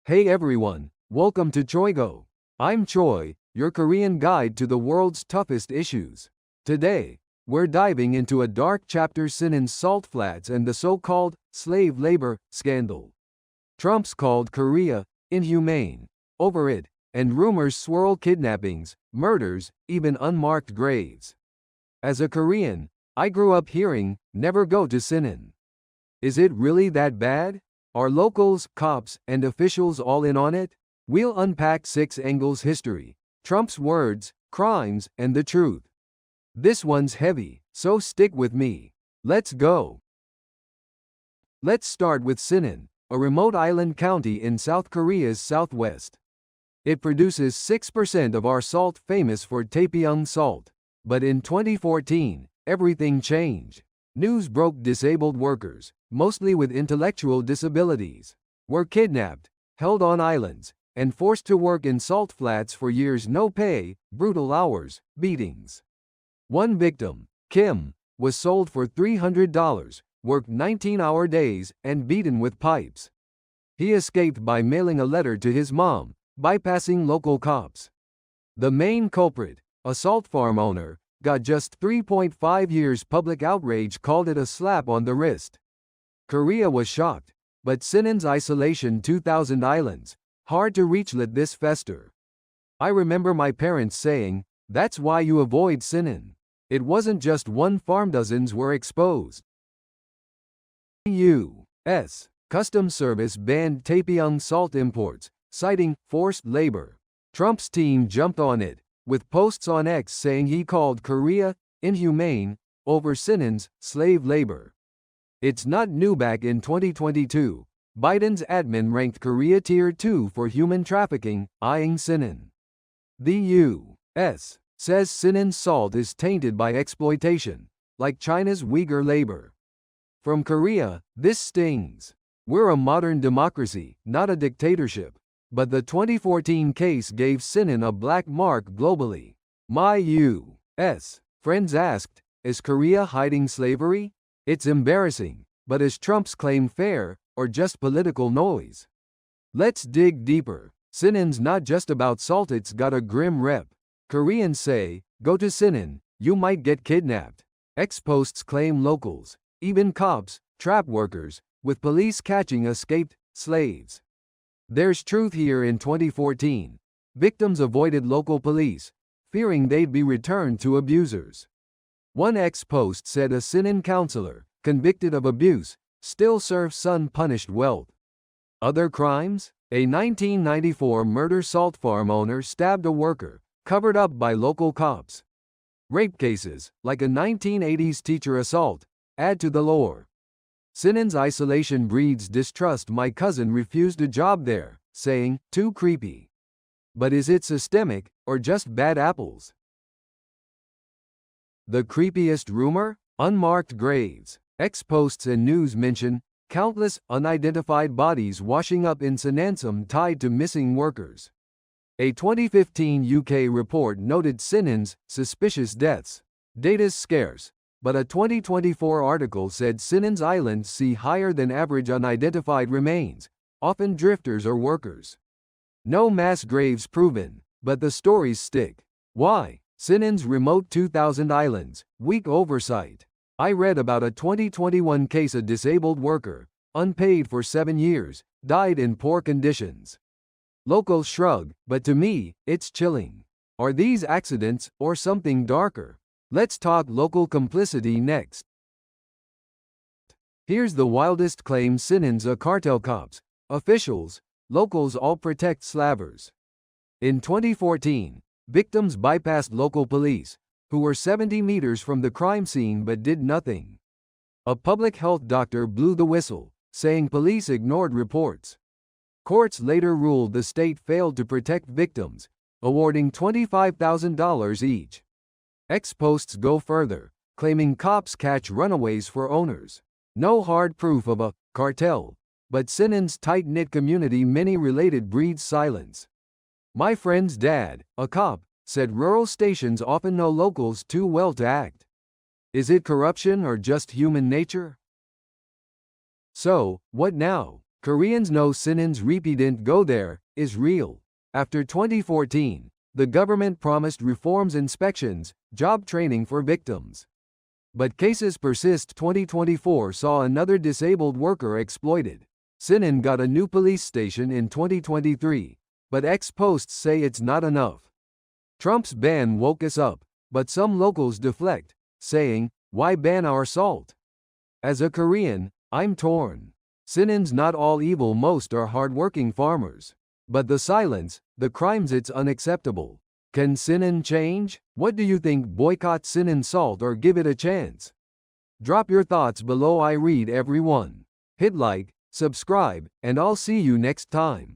Hey everyone, welcome to Choigo. I'm Choi, your Korean guide to the world's toughest issues. Today, we're diving into a dark chapter: Sinan's salt flats and the so-called slave labor scandal. Trump's called Korea inhumane over it, and rumors swirl: kidnappings, murders, even unmarked graves. As a Korean, I grew up hearing, never go to Sinan. Is it really that bad? Are locals, cops, and officials all in on it? We'll unpack 6 angles: history, Trump's words, crimes, and the truth. This one's heavy, so stick with me. Let's go. Let's start with Sinan, a remote island county in South Korea's southwest. It produces 6% of our salt, famous for Taepyeong salt. But in 2014, everything changed. News broke: disabled workers, mostly with intellectual disabilities, were kidnapped, held on islands, and forced to work in salt flats for years. No pay, brutal hours, beatings. One victim, Kim, was sold for $300, worked 19-hour days, and beaten with pipes. He escaped by mailing a letter to his mom, bypassing local cops. The main culprit, a salt farm owner, got just 3.5 years. Public outrage called it a slap on the wrist. Korea was shocked, but Sinan's isolation, 2,000 islands, hard to reach, let this fester. I remember my parents saying, "That's why you avoid Sinan." It wasn't just one farm, dozens were exposed. U.S. Customs Service banned Taepyeong salt imports, citing forced labor. Trump's team jumped on it, with posts on X saying he called Korea inhumane over Sinan's slave labor. It's not new. Back in 2022, Biden's admin ranked Korea Tier 2 for human trafficking, eyeing Sinan. The U.S. says Sinan's salt is tainted by exploitation, like China's Uyghur labor. From Korea, this stings. We're a modern democracy, not a dictatorship. But the 2014 case gave Sinan a black mark globally. My U.S. friends asked, is Korea hiding slavery? It's embarrassing, but is Trump's claim fair, or just political noise? Let's dig deeper. Sinan's not just about salt, it's got a grim rep. Koreans say, go to Sinan, you might get kidnapped. Ex-posts claim locals, even cops, trap workers, with police catching escaped slaves. There's truth here. In 2014, victims avoided local police, fearing they'd be returned to abusers. One ex-post said a Sinan counselor, convicted of abuse, still serves son punished wealth. Other crimes? A 1994 murder: salt farm owner stabbed a worker, covered up by local cops. Rape cases, like a 1980s teacher assault, add to the lore. Sinan's isolation breeds distrust. My cousin refused a job there, saying, too creepy. But is it systemic, or just bad apples? The creepiest rumor? Unmarked graves. Ex-posts and news mention countless unidentified bodies washing up in Sinan tied to missing workers. A 2015 UK report noted Sinan's suspicious deaths. Data's scarce, but a 2024 article said Sinan's islands see higher than average unidentified remains, often drifters or workers. No mass graves proven, but the stories stick. Why? Sinan's remote 2,000 islands, weak oversight. I read about a 2021 case: a disabled worker, unpaid for 7 years, died in poor conditions. Locals shrug, but to me, it's chilling. Are these accidents, or something darker? Let's talk local complicity next. Here's the wildest claim: Sinan's a cartel. Cops, officials, locals all protect slavers. In 2014, victims bypassed local police, who were 70 meters from the crime scene but did nothing. A public health doctor blew the whistle, saying police ignored reports. Courts later ruled the state failed to protect victims, awarding $25,000 each. Ex-posts go further, claiming cops catch runaways for owners. No hard proof of a cartel, but Sinan's tight-knit community, many related, breeds silence. My friend's dad, a cop, said rural stations often know locals too well to act. Is it corruption or just human nature? So, what now? Koreans know Sinan's repeat go there is real. After 2014, the government promised reforms, inspections, job training for victims. But cases persist. 2024 saw another disabled worker exploited. Sinan got a new police station in 2023, but ex-posts say it's not enough. Trump's ban woke us up, but some locals deflect, saying, "Why ban our salt?" As a Korean, I'm torn. Sinan's not all evil, most are hardworking farmers. But the silence, the crimes, it's unacceptable. Can Sinan change? What do you think? Boycott Sinan salt or give it a chance? Drop your thoughts below. I read everyone. Hit like, subscribe, and I'll see you next time.